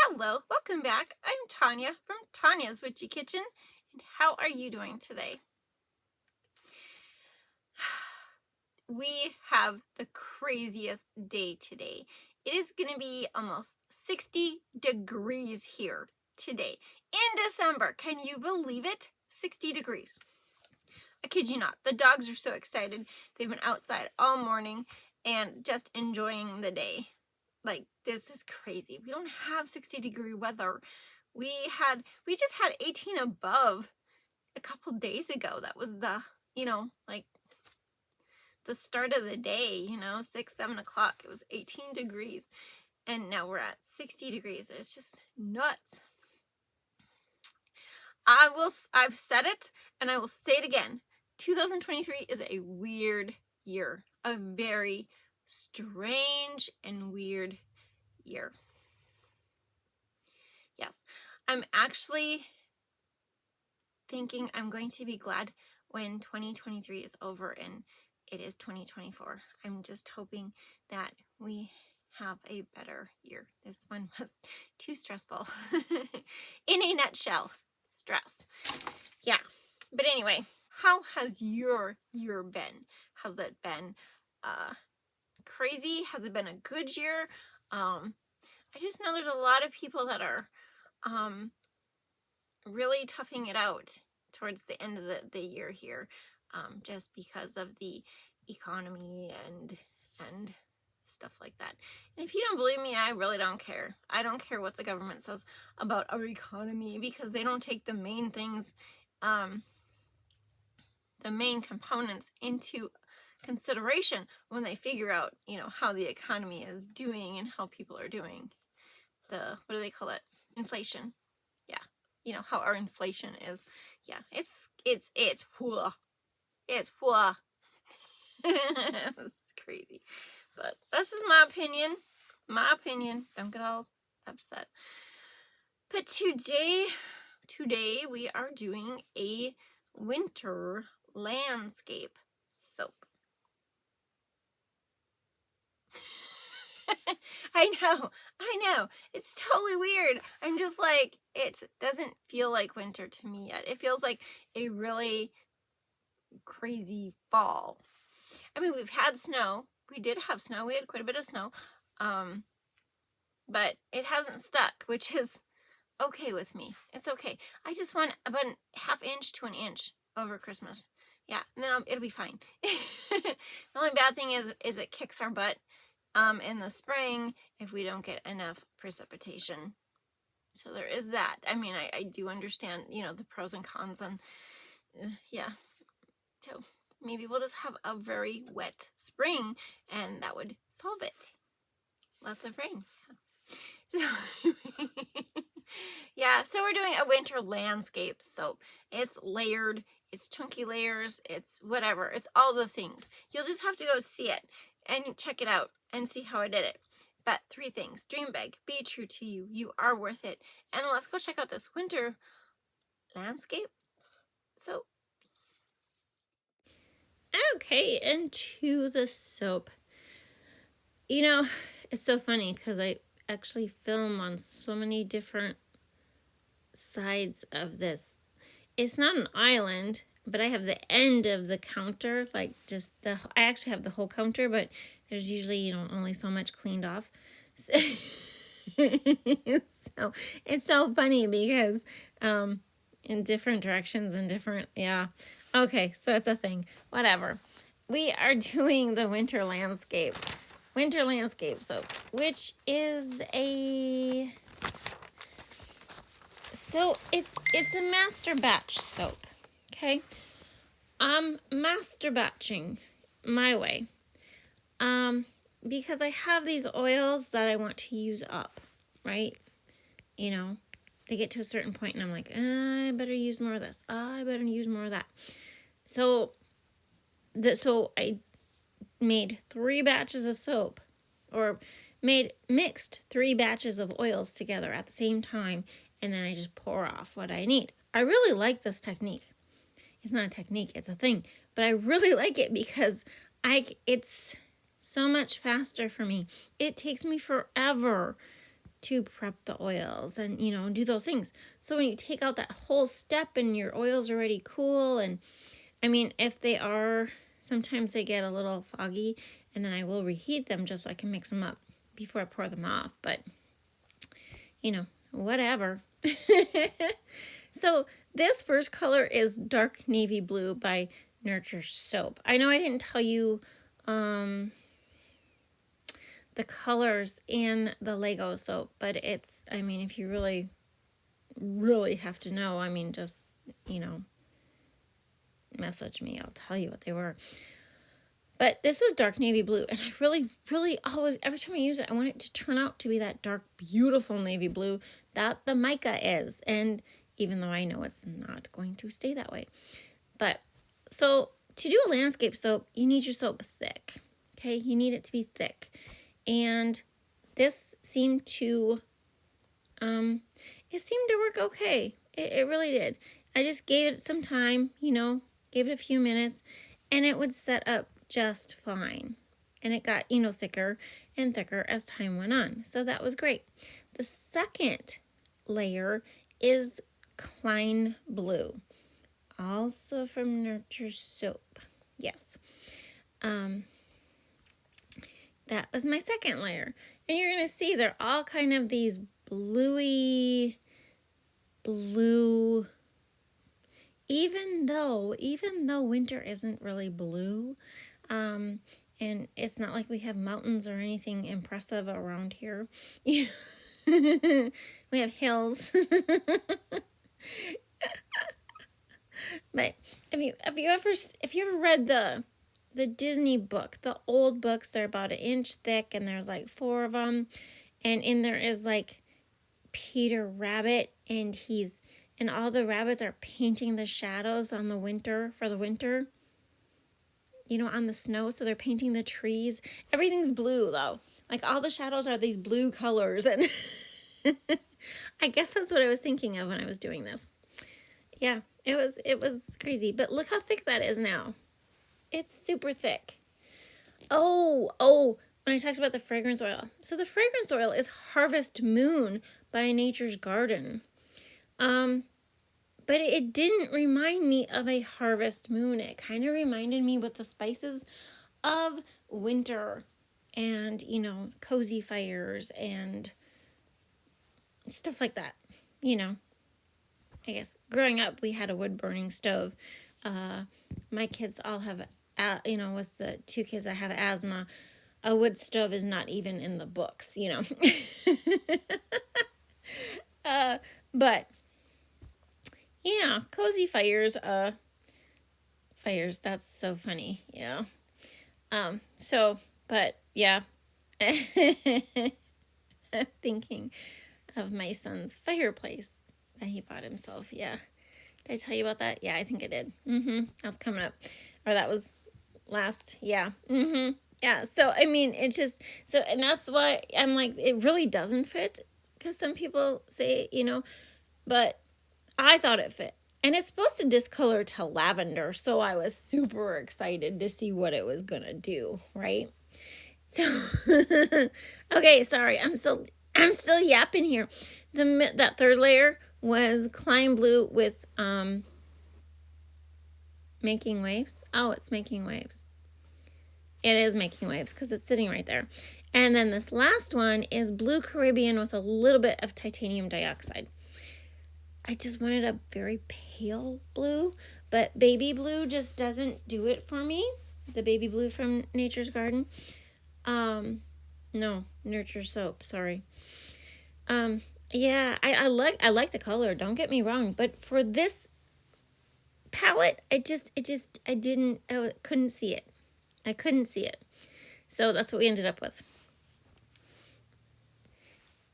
Hello, welcome back. I'm Tonya from Tonya's Witchy Kitchen, and how are you doing today? We have the craziest day today. It is going to be almost 60 degrees here today in December. Can you believe it? 60 degrees. I kid you not. The dogs are so excited. They've been outside all morning and just enjoying the day. Like, this is crazy. We don't have 60-degree weather. We just had 18 above a couple days ago. That was the, like the start of the day, 6, 7 o'clock. It was 18 degrees. And now we're at 60 degrees. It's just nuts. I've said it and I will say it again. 2023 is a weird year. A very strange and weird year. Yes, I'm actually thinking I'm going to be glad when 2023 is over and it is 2024. I'm just hoping that we have a better year. This one was too stressful. In a nutshell, stress. Yeah, but anyway, how has your year been? Has it been crazy? Has it been a good year? I just know there's a lot of people that are really toughing it out towards the end of the year here, just because of the economy and stuff like that. And if you don't believe me, I really don't care. I don't care what the government says about our economy, because they don't take the main things, the main components into consideration when they figure out, how the economy is doing and how people are doing. What do they call it? Inflation. Yeah. How our inflation is. Yeah, it's whoa. It's whoa. It's crazy. But that's just my opinion. My opinion. Don't get all upset. But today we are doing a winter landscape soap. I know. It's totally weird. I'm just like, it doesn't feel like winter to me yet. It feels like a really crazy fall. I mean, we've had snow. We did have snow. We had quite a bit of snow. But it hasn't stuck, which is okay with me. It's okay. I just want about a half inch to an inch over Christmas. Yeah, and then it'll be fine. The only bad thing is it kicks our butt in the spring if we don't get enough precipitation. So there is that. I mean, I do understand, the pros and cons, and yeah. So maybe we'll just have a very wet spring and that would solve it. Lots of rain. Yeah. So, yeah, so we're doing a winter landscape soap. It's layered, it's chunky layers, it's whatever. It's all the things. You'll just have to go see it and check it out and see how I did it. But 3 things. Dream big. Be true to you. You are worth it. And let's go check out this winter landscape soap. Okay, into the soap. It's so funny because I actually film on so many different sides of this. It's not an island, but I have the end of the counter, I actually have the whole counter, but there's usually, only so much cleaned off. So, it's so funny because in different directions and different, yeah. Okay, so it's a thing. Whatever. We are doing the winter landscape soap, which is so it's a master batch soap. Okay? I'm master batching my way. Because I have these oils that I want to use up, right? They get to a certain point and I'm like, I better use more of this. I better use more of that. So I made 3 batches of soap, or mixed 3 batches of oils together at the same time, and then I just pour off what I need. I really like this technique. It's not a technique, it's a thing, but I really like it because it's so much faster for me. It takes me forever to prep the oils and, do those things. So when you take out that whole step and your oil's already cool, and I mean, if they are, sometimes they get a little foggy, and then I will reheat them just so I can mix them up before I pour them off. But, whatever. So this first color is Dark Navy Blue by Nurture Soap. I know I didn't tell you the colors in the Lego soap, but it's, I mean, if you really, really have to know, I mean, just, message me. I'll tell you what they were. But this was Dark Navy Blue, and I really, really always, every time I use it, I want it to turn out to be that dark, beautiful navy blue that the mica is. And even though I know it's not going to stay that way. But, so, to do a landscape soap, you need your soap thick. Okay, you need it to be thick. And this seemed to, work okay. It really did. I just gave it some time, gave it a few minutes, and it would set up just fine. And it got, thicker and thicker as time went on. So that was great. The second layer is Klein Blue, also from Nurture Soap. Yes. That was my second layer. And you're going to see they're all kind of these bluey blue, even though winter isn't really blue, and it's not like we have mountains or anything impressive around here. We have hills. But if you ever read the Disney book, the old books, they're about 1 inch thick, and there's like 4 of them, and in there is like Peter Rabbit, and all the rabbits are painting the shadows on the winter, for the winter, on the snow. So they're painting the trees. Everything's blue though. Like all the shadows are these blue colors. And I guess that's what I was thinking of when I was doing this. Yeah, it was crazy. But look how thick that is now. It's super thick. Oh, when I talked about the fragrance oil. So the fragrance oil is Harvest Moon by Nature's Garden. But it didn't remind me of a harvest moon. It kind of reminded me with the spices of winter and, cozy fires and stuff like that. I guess growing up, we had a wood burning stove. My kids all have, with the 2 kids that have asthma, a wood stove is not even in the books, But yeah, cozy fires, that's so funny. Yeah. But yeah, thinking of my son's fireplace that he bought himself. Yeah. Did I tell you about that? Yeah, I think I did. That's coming up. Or that was last. Yeah. Yeah. So, I mean, it just, and that's why I'm like, it really doesn't fit, because some people say, but I thought it fit. And it's supposed to discolor to lavender, so I was super excited to see what it was going to do, right? So, okay, sorry, I'm still yapping here. That third layer was Klein Blue with Making Waves. Oh, it's Making Waves. It is Making Waves because it's sitting right there. And then this last one is Blue Caribbean with a little bit of titanium dioxide. I just wanted a very pale blue, but baby blue just doesn't do it for me. The baby blue from Nature's Garden. No, Nurture Soap, sorry. Yeah, I like the color, don't get me wrong, but for this palette, I couldn't see it. I couldn't see it. So that's what we ended up with.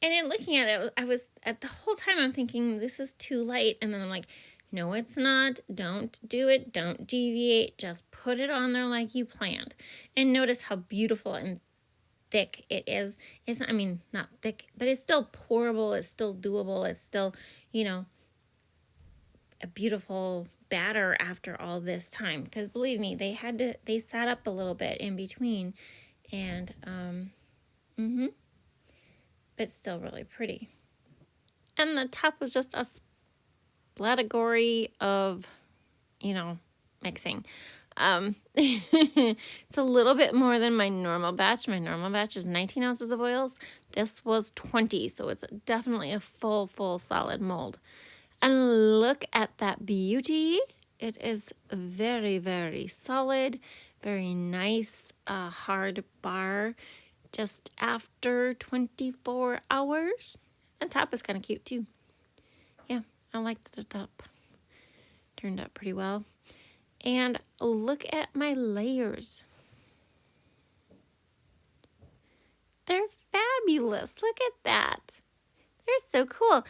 And in looking at it, I was, at the whole time I'm thinking, this is too light. And then I'm like, no, it's not. Don't do it. Don't deviate. Just put it on there like you planned. And notice how beautiful and thick it is. It's not, not thick, but it's still pourable. It's still doable. It's still, a beautiful batter after all this time. Because believe me, they sat up a little bit in between. And, but still really pretty. And the top was just a splattery of, mixing. It's a little bit more than my normal batch. My normal batch is 19 ounces of oils. This was 20, so it's definitely a full solid mold. And look at that beauty. It is very, very solid, very nice, hard bar just after 24 hours. And top is kind of cute too. Yeah, I like the top. Turned out pretty well. And look at my layers. They're fabulous. Look at that. They're so cool.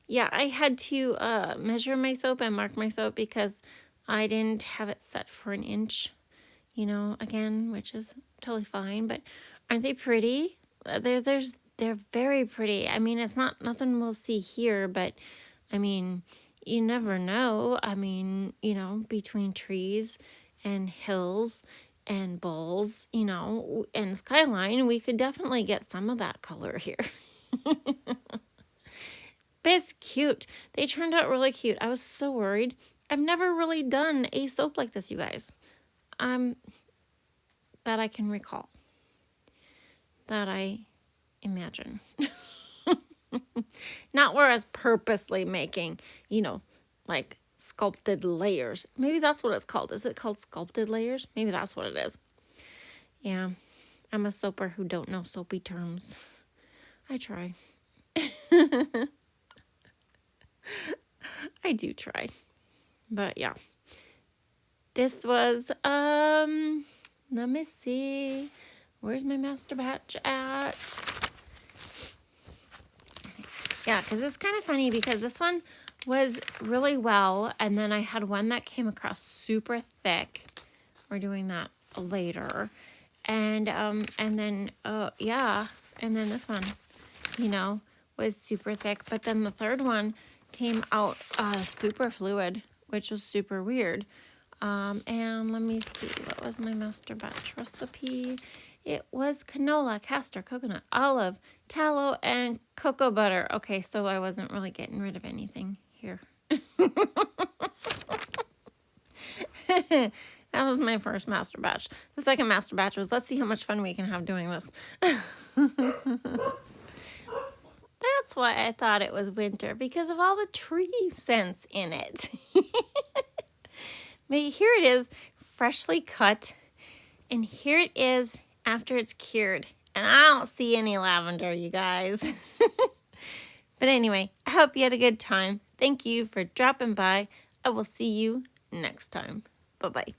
Yeah, I had to measure my soap and mark my soap because I didn't have it set for an inch, again, which is totally fine. But aren't they pretty? They're very pretty. I mean, it's not nothing we'll see here, but I mean, you never know. I mean, between trees and hills and bowls, and skyline, we could definitely get some of that color here. But it's cute. They turned out really cute. I was so worried. I've never really done a soap like this, you guys. That I can recall. That I imagine. Not where I was purposely making, like sculpted layers. Maybe that's what it's called. Is it called sculpted layers? Maybe that's what it is. Yeah. I'm a soaper who don't know soapy terms. I try. I do try. But yeah. This was, let me see. Where's my master batch at? Yeah, because it's kind of funny because this one was really well. And then I had one that came across super thick. We're doing that later. And then, yeah. And then this one, was super thick. But then the third one came out super fluid, which was super weird. And let me see, what was my master batch recipe? It was canola, castor, coconut, olive, tallow, and cocoa butter. Okay, so I wasn't really getting rid of anything here. That was my first master batch. The second master batch was, let's see how much fun we can have doing this. That's why I thought it was winter, because of all the tree scents in it. But here it is, freshly cut. And here it is after it's cured. And I don't see any lavender, you guys. But anyway, I hope you had a good time. Thank you for dropping by. I will see you next time. Bye-bye.